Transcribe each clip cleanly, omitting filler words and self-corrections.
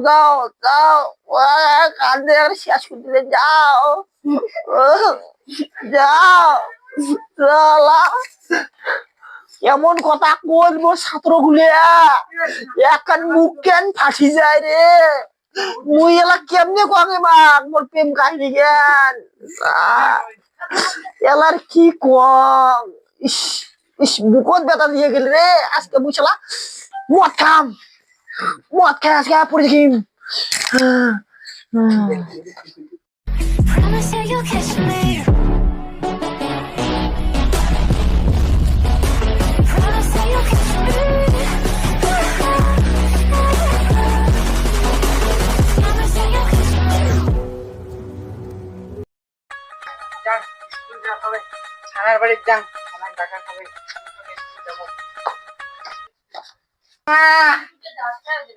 যাও যাও কান্দে শেষ করে দিলে যাও যাও শালা এমন কথা বলবো ছাত্র গুলে এখন মুখ কেন ফাঁসি যায় রে মুই এলা কেমনে কবে মা মোর প্রেম কাহিনী জ্ঞান এলার কি কম ইস ইস বুকত বেটা দিয়ে গেল রে আজকে মুই শালা মদ খাই আজকে পড়ে দেখিম Promise you you'll catch me. Promise you you'll catch me. Promise you you'll catch me. যান স্কুল যা হবে ছানার বাড়ি যান আমার টাকা খাবে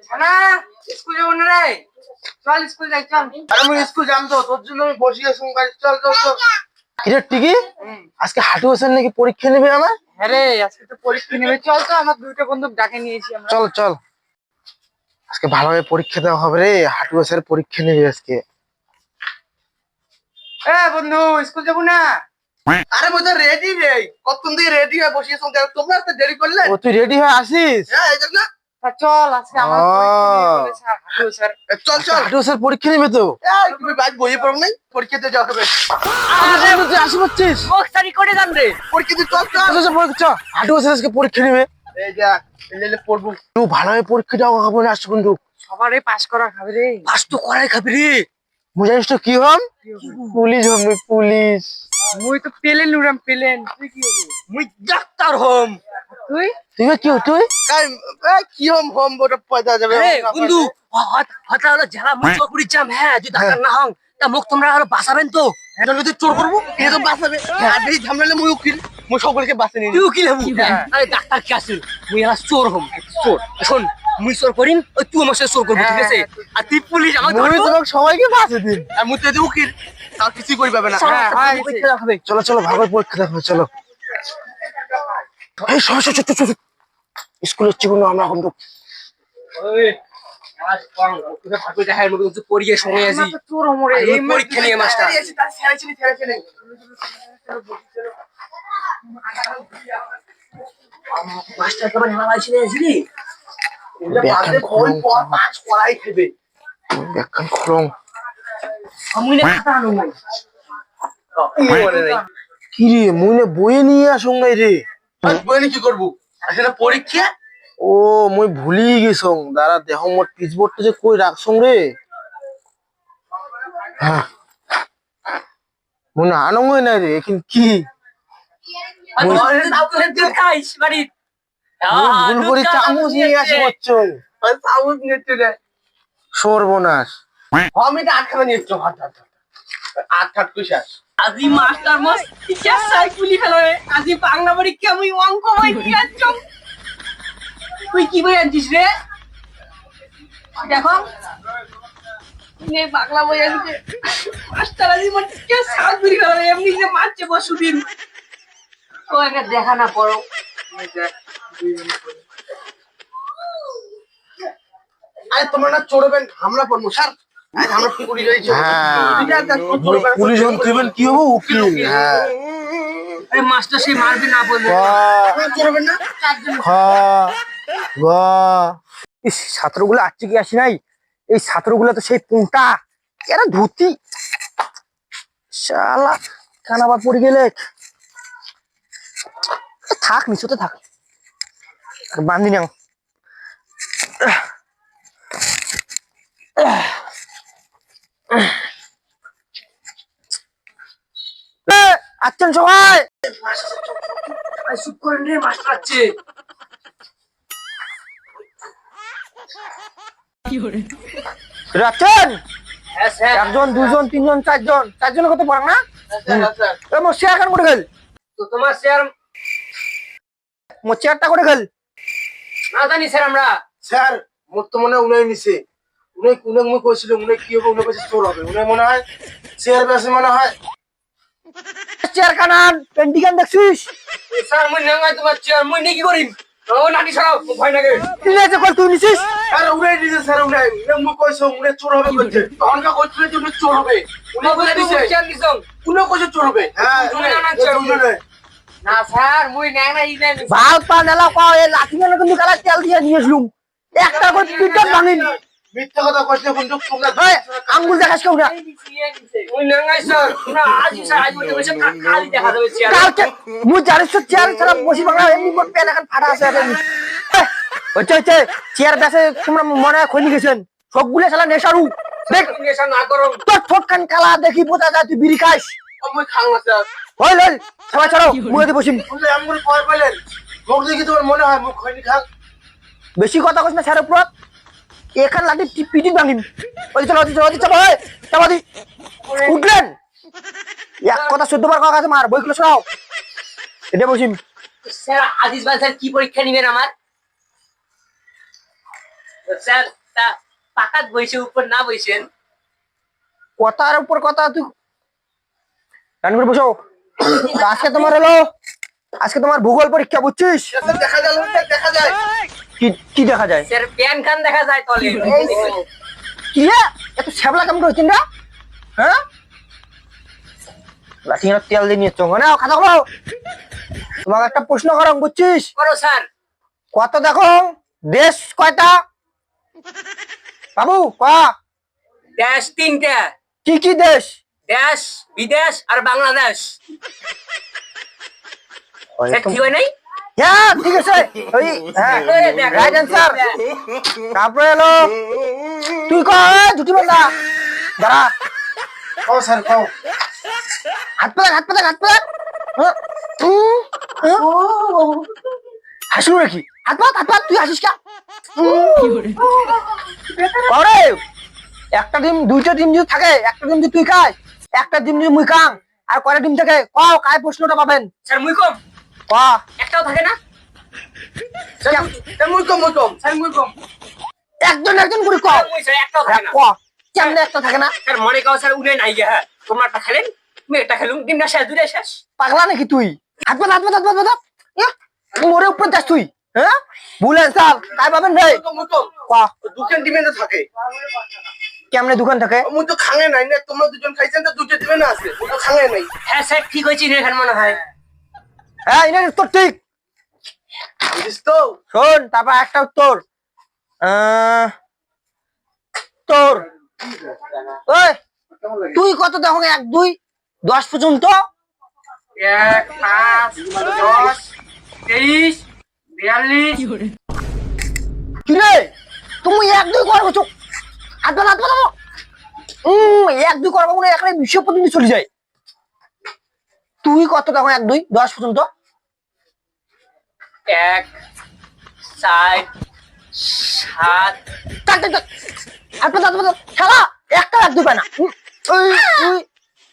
ছানা স্কুল যাবো না রে চল স্কুল যাই চল আমি স্কুল যাম তো তোর জন্য আমি বসে আছি চল চল চল কিরে টিকি আজকে হাঁটু হোসেন নাকি পরীক্ষা নেবে আমার হ্যাঁ রে আজকে তো পরীক্ষা নেবে চল তো আমার দুইটা বন্ধু ডাকে নিয়েছি আমরা চল চল আজকে ভালোভাবে পরীক্ষা দেওয়া হবে রে হাঁটু হোসেন পরীক্ষা নেবে আজকে এ বন্ধু স্কুল যাবো না আরে মই তো রেডি রে কতক্ষণ থেকে রেডি হয়ে বসে আছি তোমরা তো দেরি করলে ও তুই রেডি হয়ে আসিস হ্যাঁ এই জন্য তা চল আজকে আমার পরীক্ষা নেবে বলেছে হাঁটু স্যার চল চল হাঁটু হোসেন পরীক্ষা নেবে তো এই তুমি বাইক বইয়ে পড়ো নাই পরীক্ষাতে যাও হবে তুই আসি পাচ্ছিস মুখ সারি করে যান রে পরীক্ষাতে চল চল হাঁটু হোসেন আজকে পরীক্ষা নেবে এই যা এলে পড়বো তুই ভালোভাবে পরীক্ষা দেওয়া হবে না আসছে কিন্তু সবারই পাস করা খাবে রে পাস তো করাই খাবি রে মুই জানিস তো কি হম পুলিশ হম পুলিশ মুই তো পেলেন লুরাম পেলেন তুই কি হবে মুই ডাক্তার হম তুই তুই কি তুই কি হম হম ওটা পয়দা যাবে বন্ধু হঠাৎ হলো জেলা মুখ চকুরি চাম হ্যাঁ যদি ডাক্তার না হন তা মুখ তোমরা হলো বাঁচাবেন তো যদি চোর করবো এ তো বাঁচাবে আর এই ঝামেলা মুই উকিল মুই সকলকে বাঁচে নিয়ে তুই কি লেবু আরে ডাক্তার কি আসিল মুই এলা চোর হম চোর শোন মুই চোর করিম ওই তুই আমার সাথে চোর করবি ঠিক আছে আর তুই পুলিশ আমার মুই তোমাকে সবাইকে বাঁচে দিন আর মুই তো যদি উকিল তাও কিছুই করি পাবে না চলো চলো ভালো পরীক্ষা দেখো চলো এই সর সর সর স্কুলের জীবন আমরা এখন পড়িয়ে সময় আছি চোর হমরে এই পরীক্ষা নিয়ে মাস্টার মাস্টার তোমার হেলা ছিল আসলি করাই খাবে ব্যাখ্যান খরং আমি না খাতা আনো নাই কি রে মুইনে বইয়ে নিয়ে আসুন নাই রে বইনি কি করবো আসলে পরীক্ষা ও মুই ভুলি গেছং দাঁড়া দেহ মোর পিচবোর্ডটা যে কই রাখছং রে হ্যাঁ মনে আনঙ্গই নাই রে এখন কি খাইস বাড়ি ভুল করে চামচ নিয়ে আসি বচ্চন চামচ নিয়ে চলে সর্বনাশ আমি তো আটখানা নিয়ে এসছো হাত হাত আট কুশাস আজি মাস্টার মাস টিচার সাইকুলি ফেলো আজি বাংলা পরীক্ষা আমি অঙ্ক বই কি আনছো তুই কি বই আনছিস রে দেখো নে বাংলা বই আনছে মাস্টার আজি মানে টিচার সাইকুলি ফেলো এমনি যে মারছে বসুদিন তো একটা দেখা না পড়ো আরে তোমরা না চড়বেন আমরা পড়বো স্যার আমরা পুকুরি যাইছো পুলিশ হন কি হবো উকিল হ্যাঁ আরে মাস্টার সে মারবে না বললে চড়বেন না ছাত্রগুলো আসছে কি আসি নাই এই ছাত্রগুলো তো সেই পুংটা এরা ধুতি শালা কান আবার পড়ে গেলে থাক নিচতে থাক বান্ধি নাও আচ্ছেন সবাই চুপ করেন রে মাস্টার আছে রাখছেন একজন দুজন তিনজন চারজন চারজনের কত পড়া না মোর শেয়ার খান করে গেল তো তোমার শেয়ার মোর চেয়ারটা করে গেল না জানি স্যার আমরা স্যার মোর তো মনে হয় উনাই নিছে উনি মুই কইছিল উনি কি হবে উনি কইছে চোর হবে উনি মনে হয় চেয়ার বেশি মনে হয় চেয়ার কানান পেন্টিকান দেখছিস স্যার মুই নাঙ্গাই তোমার চেয়ার মুই নেকি করিম ও নানি সরাও ভয় লাগে ইংরেজি কল তুই নিছিস আরে উড়াই দিছে স্যার উড়াই মুই কইছো উড়ে চোর হবে কইছে তখন কা কইছিল যে উড়ে চোর হবে উনি বলে দিছে চার দিছং উনি কইছে চোর হবে হ্যাঁ উড়ে না স্যার মুই ন্যাংরা ই নাই ভাল পা নেলা কও এই লাঠি মেলে কিন্তু গালা তেল দিয়ে নিয়েছিলুম একটা করে পিটন ভাঙিন মিথ্যা কথা কইছে কিন্তু তোমরা এই আঙ্গুল দেখাস কেউ না ওই নাঙ্গাই স্যার না আজ স্যার আজ বলতে বসে কালি দেখা যাবে চেয়ার কালকে মুই জানিস তো চেয়ার ছাড়া বসি বাংলা এমনি মোট পেন এখন ফাটা আছে হচ্ছে হচ্ছে চেয়ার বেসে তোমরা মনে হয় খনি গেছেন সবগুলো শালা নেশারু দেখ নেশা না করো তোর ঠোঁট কান কালা দেখি বোঝা যায় তুই বিড়ি খাস মুই খাং না স্যার হই লই সবাই ছাড়ো মুই দি বসিম বলে আমগুলো কয় পেলেন মুখ দেখি তোমার মনে হয় মুখ খৈনি খাং বেশি কথা কইছ না স্যারের উপর এখান লাঠি পিটি ভাঙিম ওই চলো ওই চলো ওই চাপা দি উঠলেন এক কথা 14 বার কথা মার বইগুলো শোনাও এটা বসিম স্যার আদিস ভাই স্যার কি পরীক্ষা নেবেন আমার স্যার তা পাকাত বইছে উপর না বইছেন কথার উপর কথা তুই রান করে বসো তো আজকে তোমার ভূগোল পরীক্ষা বুঝছিস দেখা যায় দেখা যায় কি কি দেখা যায় স্যার প্যান খান দেখা যায় তলে কি রে এত শ্যাবলা কেমন হইছেন না হ্যাঁ লাঠি আর তেল দিয়ে নিয়ে চঙ্গ না খাতা করো তোমাকে একটা প্রশ্ন করো বুঝছিস করো স্যার কত দেখো দেশ কয়টা বাবু কা দেশ তিনটা কি কি দেশ দেশ বিদেশ আর বাংলাদেশ স্যার ঠিক হয় নাই হ্যাঁ ঠিক আছে ওই হ্যাঁ রাইট অ্যান্সার তারপরে এলো তুই কয় জুটি বন্ধা দাঁড়া খাও স্যার খাও হাত পাতা হাসু নাকি হাত পাত তুই হাসিস কা আরে একটা ডিম দুইটা ডিম যদি থাকে একটা ডিম যদি তুই খাস একটা ডিম যদি মুই খাং আর কয়টা ডিম থাকে কও কায় প্রশ্নটা পাবেন স্যার মুই কম ক একটাও থাকে না স্যার মুই কম স্যার মুই কম একজন করে কও মুই স্যার একটাও থাকে না ক কেমনে একটা থাকে না স্যার মনে কাও স্যার উনে নাই গে হ্যাঁ তোমরা একটা খেলেন তুমি একটা খেলুম ডিমটা শেষ দুইটা শেষ পাগলা নাকি তুই হাত পাত মোরে উপর যাস তুই হ্যাঁ ভুল অ্যান্সার কায় পাবেন রে মুই কম ক দুখান ডিমে তো থাকে কেমনে দোকান থাকে মুই তো খাঙে নাই না তোমরা দুজন খাইছেন তো দুটো ডিমে না আছে মুই তো খাঙে নাই হ্যাঁ স্যার ঠিক হয়েছে এখানে মনে হয় হ্যাঁ এটা তো ঠিক বুঝিস তো শোন তারপর একটা উত্তর তোর ওই তুই কত দেখো 1 2 10 পর্যন্ত 1 5 10 23 42 কি রে তুমি 1 2 করবো চুপ হাত পাতা 1 2 করবো মনে এখানে 20 পর্যন্ত চলে যায় তুই কত দেখো 1 2 10 পর্যন্ত 1 4 7 হাত পাতা খেলা একটা 1 2 পায় না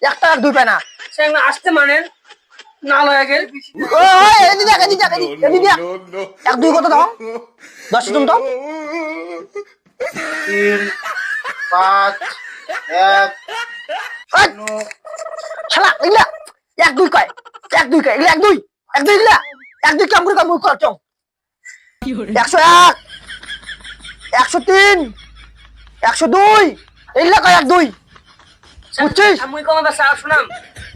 একটা 1 2 পায় না স্যার না আসতে মানেন না লয়া গেল ওই এদিকে 1 2 কত দাও 10 পর্যন্ত 3 5 1 শালা ইলা 1 2 কয় 1 2 কয় ইলা 1 2 ইলা 1 2 কাম করে মুখ কর চং 101 103 102 ইলা কয় 1 2 বুঝছিস আমি কম বা স্যার শুনাম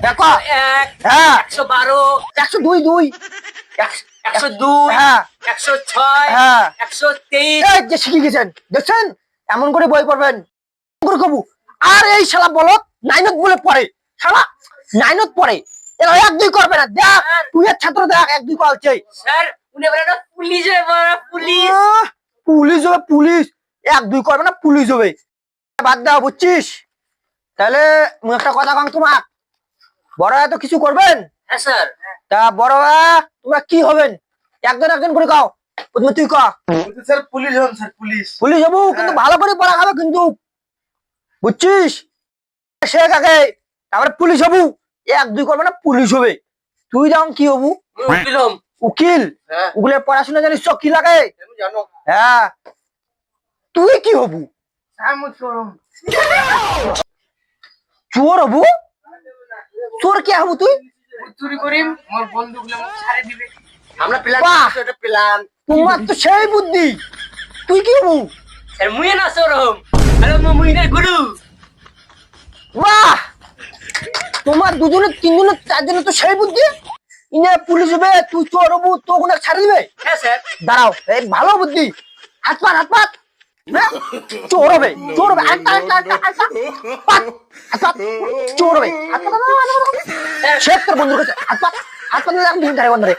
দেখো 1 হ্যাঁ 112 102 2 102 হ্যাঁ 106 হ্যাঁ 123 এই যে শিখে গেছেন দেখছেন এমন করে বই পড়বেন করে কবু আর এই শালা বলত নাইনত বলে পড়ে শালা নাইনত পড়ে এরা 1 2 করবে না দেখ তুই এর ছাত্র দেখ 1 2 করছে স্যার উনি বলে না পুলিশ বড় পুলিশ পুলিশ হবে পুলিশ 1 2 করবে না পুলিশ হবে বাদ দাও বুঝছিস তাহলে মুই একটা কথা কম তোমার বড় তো কিছু করবেন হ্যাঁ স্যার তা বড় তোমরা কি হবেন একজন করে কও প্রথমে তুই ক স্যার পুলিশ হন স্যার পুলিশ পুলিশ হবো কিন্তু ভালো করে পড়া খাবে কিন্তু বুঝছিস সে কাকে তারপরে পুলিশ হবু 1 2 করবে না পুলিশ হবে তুই যখন কি হবু উকিলম উকিল হ্যাঁ উকিলের পড়াশোনা জানিস তো কি লাগে আমি জানো হ্যাঁ তুই কি হবু স্যার মুই চোরম চোর হবু চোর কে হবু তুই চুরি করিম মোর বন্ধুগুলো মোক ছাড়ে দিবে আমরা প্ল্যান বাহ! করছি, এটা প্ল্যান। তোমার তো সেই বুদ্ধি। তুই কি হবু? স্যার মুই না সরম আরে মুই না গুরু বাহ, তোমার দুজনে তিনজনে চারজনে তো সেই বুদ্ধি। ইনে পুলিশ হবে, তুই চোর হবু, তো ওখানে ছাড়ে দিবে। হ্যাঁ স্যার দাঁড়াও, এই ভালো বুদ্ধি। হাত পাত হাত পাত। হ্যাঁ? চোর হবে, চোর হবে। আরেকটা, আরেকটা, আরেকটা, আরেকটা। পাত, হাত পাত। চোর হবে। হাত পাত, হাত পাত, হাত পাত। শেখ তোর বন্ধুর কাছে। হাত পাত, হাত পাত দিলে এখন দিন ধারে বন্ধরে।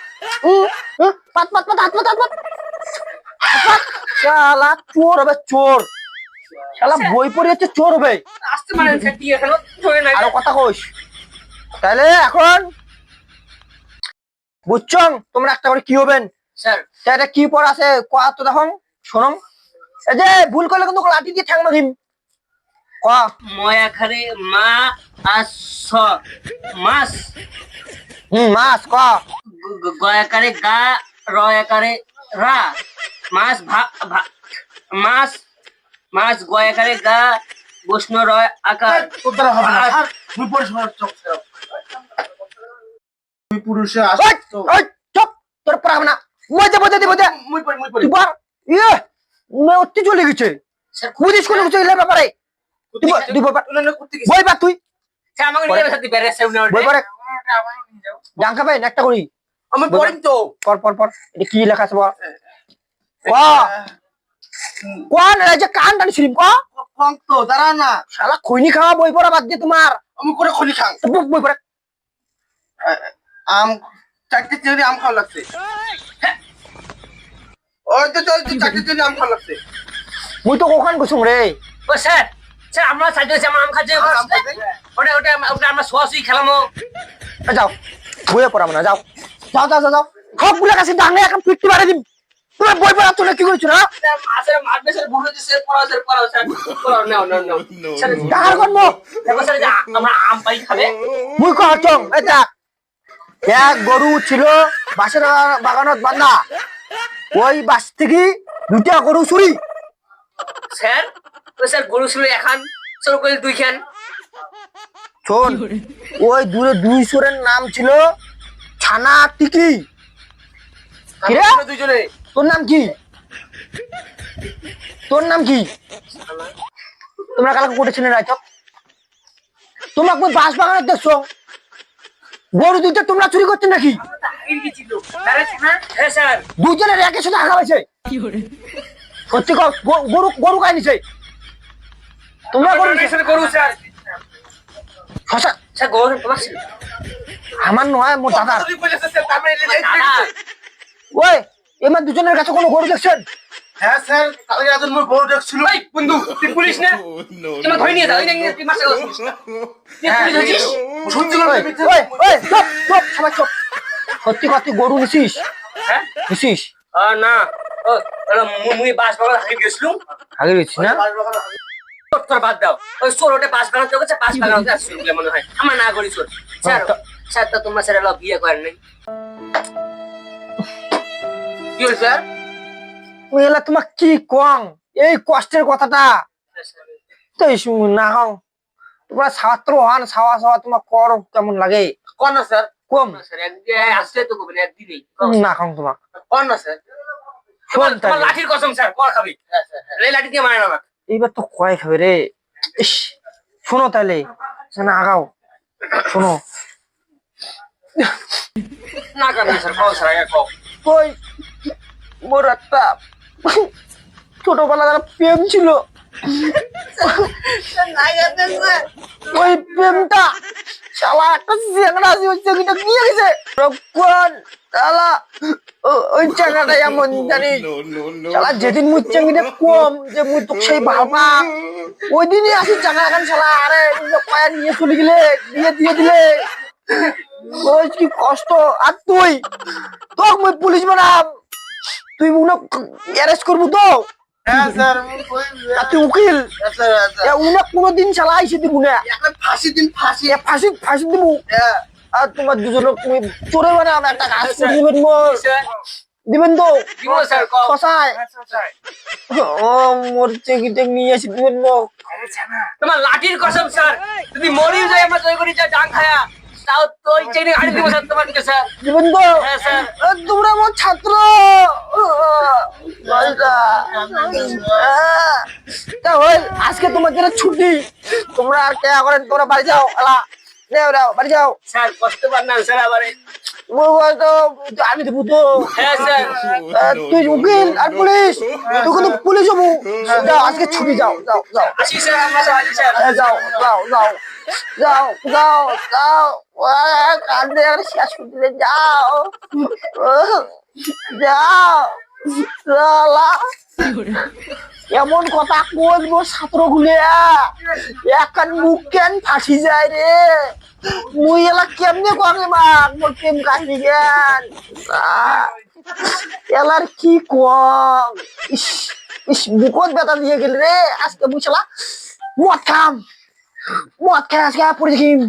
পাত, পাত, পাত, হাত পাত, হাত পাত। হাত পাত। শালা চোর হবে, চোর। শালা বই পড়ে যাচ্ছে, চোর হবে। আসতে মারেন স্যার কি এখনো ধরে নাই আরো কথা কইস। তাহলে এখন বুঝছো তোমরা একটা করে কি হবেন? স্যার এটা কি পড়া আছে কয়া তো দেখো, শোনো। এই যে ভুল করলে কিন্তু লাঠি দিয়ে ঠ্যাং মারিম। কয়া। ময়া খারে মা আস মাস মাছ কয়া। গয়াকারে গা রয়াকারে রা মাস মাস মাস গয়াকারে গা বৈষ্ণ রয় আকার তোর দ্বারা হবে না স্যার, মুই পরিষ্কার চোখ স্যার। তুই পুরুষে ওই, আসতো। ওই, চুপ। তোর পড়া হবে না। মজা মজা দি মজা। মুই পড়ি। তুই পড়। ইয়ে, মে অতি চলে গেছে। স্যার বুঝিস কোনো কিছু এলে ব্যাপারে। তুই বই পার। তুই না করতে গেছিস। বই পার তুই। স্যার আমাকে নিয়ে সাথে বেরে স্যার বই পারে। আমারও নিয়ে যাও। ডাং খাবে একটা করি। আমি পড়িম তো। পর পর পর। এটা কি লেখা আছে বল। কয়া। কোন এই যে কান টানছিলিম ক। ফঙ্ক তো দাঁড়া না, শালা খৈনি খাওয়া বই পড়া বাদ দিয়ে তোমার। আমি করে খলি খাং। বই পড়ে। আম চারটে চেরি আম খাওয়া লাগছে। ওই তো চল, চারটে চেরি আম খাওয়া লাগছে। মুই তো কখন গেছুম রে। ও স্যার স্যার আমরা সাইডে আছি আমরা আম খাচ্ছি আম খাচ্ছি? ওটা ওটা ওটা আমরা সোয়াশুই খেলামো যাও, বইয়ে পড়াবো না, যাও যাও যাও যাও যাও। সবগুলো কাছে ডাঙে এখন পিটতে পারে দিম। তুমি বই পড়াচ্ছ না, কি করছো না? স্যার মারবে স্যার ভুল হয়েছে স্যার পড়াও স্যার পড়াও নাও নাও নাও স্যার ডাঙার কর্ম। দেখো স্যার যে আমরা আম পাই খাবে মুই কচং এটা এক গরু ছিল বাসের বাগানত বান্ধা। ওই বাস থেকে দুটা গরু চুরি। স্যার ও স্যার গরু ছিল এখন চোর করে দুই খান শোন, ওই দূরে দুই চোরের নাম ছিল ছানা টিকি। কিরে? আমরা দুইজনে তোর নাম কি? তোর নাম কি? তোমরা কালকে করেছিলে রাইত? তোমাকে ওই বাস বাগানে দেখছো গরু দুইটা তোমরা চুরি করছো নাকি? ছিল হ্যাঁ স্যার দুইজনের একের সাথে আগা হয়েছে। সত্যি কর, গরু গরু কাই নিছে? তোমরা গরু নিছে? গরু স্যার শশা স্যার গরু তোমার ছিল আমার নয়, মোর দাদা। তুই বলেছিস স্যার, তার মানে এই দাদা ওই এবার দুজনের কাছে কোনো গরু দেখছেন? হ্যাঁ স্যার, কালকে রাতে মই গরু দেখছিল। ওই বন্ধু তুই পুলিশ না তোমার ধরে নিয়ে যাও ওই নিয়ে তুই মাসে তুই পুলিশ হচ্ছিস সত্যি ওই ওই ওই চুপ চুপ সবাই চুপ। সত্যি কথা, তুই গরু নিছিস? হ্যাঁ নিছিস? না ও মুই বাস বাগান হারিয়ে গেছিলাম আগে গেছিস না? তোর বাদ দাও ওই চোর ওটা বাস বাগান চোখ আছে বাস বাগান আসছিল বলে মনে হয় আমার না করি চোর স্যার স্যার তো তোমরা স্যার বিয়ে করেন নাই কি হয়েছে স্যার? ওই এলা তোমার কি কং এই কষ্টের কথাটা তো না হও। তোমরা ছাত্র হন, ছাওয়া ছাওয়া তোমার কর কেমন লাগে কোন না স্যার, কম স্যার একদিন আসলে তো করবেন একদিনই না খাও তোমার। কোন না স্যার। শোন তোমার তাহলে, লাঠির কসম স্যার কর খাবি এই লাঠি দিয়ে মারে না আমাকে এইবার তো কয় খাবে রে। ইস, শোনো তাহলে না আগাও, শোনো। না কারণ স্যার কও স্যার আগে কও ওই মোর একটা ছোটবেলার প্রেম ছিল। ওই প্রেমটা শালা একটা চ্যাংড়া আছে, ওই চ্যাংড়াটা নিয়ে গেছে। কোন শালা ওই চ্যাংড়াটা এমন জানিস শালা যেদিন মুই চ্যাংড়িটা কম যে মুই তো সেই ভাবা ওই দিনই আসি চ্যাংড়া এখন শালা আরে পায়া নিয়ে চলে গেলে দিয়ে দিয়ে দিলে। ওই কি কষ্ট। আর তুই তোর মুই পুলিশ বানাম, তুই মনে অ্যারেস্ট করবো তো। হ্যাঁ স্যার, আর তুই উকিল, উনি কোনোদিন শালা আইসে দিব না। এখন ফাঁসি দিন, ফাঁসি। ফাঁসি ফাঁসি দিব। হ্যাঁ আর তোমার দুজন তুমি চোরে বানাম একটা কাজ করে দিবেন মোর, দিবেন তো দিব স্যার কও কষায়। ও মোর চেকিতে নিয়ে এসে দিবেন মো। তোমার লাঠির কসম স্যার যদি মরি যায় আমরা জয় করি যা ডাং খায়া তাও তো ওই চেনে গাড়ি দিব স্যার তোমাকে স্যার। দিবেন তো হ্যাঁ স্যার। তোমরা আমার ছাত্র তা ওই আজকে তোমাদের ছুটি, তোমরা আর কে করেন, তোমরা বাড়ি যাও। আলা যাও বাড়ি যাও। স্যার কষ্ট পান না স্যার আবারে। তো আমি দেবো তো। হ্যাঁ স্যার। তুই উকিল আর পুলিশ, তুই কিন্তু পুলিশ হবো। যাও আজকে ছুটি, যাও যাও যাও। আসি স্যার, আমরা স্যার আসি স্যার। যাও যাও যাও যাও যাও যাও। কান্দে শেষ করে দিলে, যাও যাও। শালা এমন কথা বলবো ছাত্র গুলে এখন মুখ কেন ফাঁসি যায় রে। মুই এলা কেমনে করে মাক মোর প্রেম কাহিনী জ্ঞান এলার কি কম। ইস ইস বুকত বেতা দিয়ে গেল রে আজকে বুঝলা। মদ খাই আজকে পড়ে দেখিম।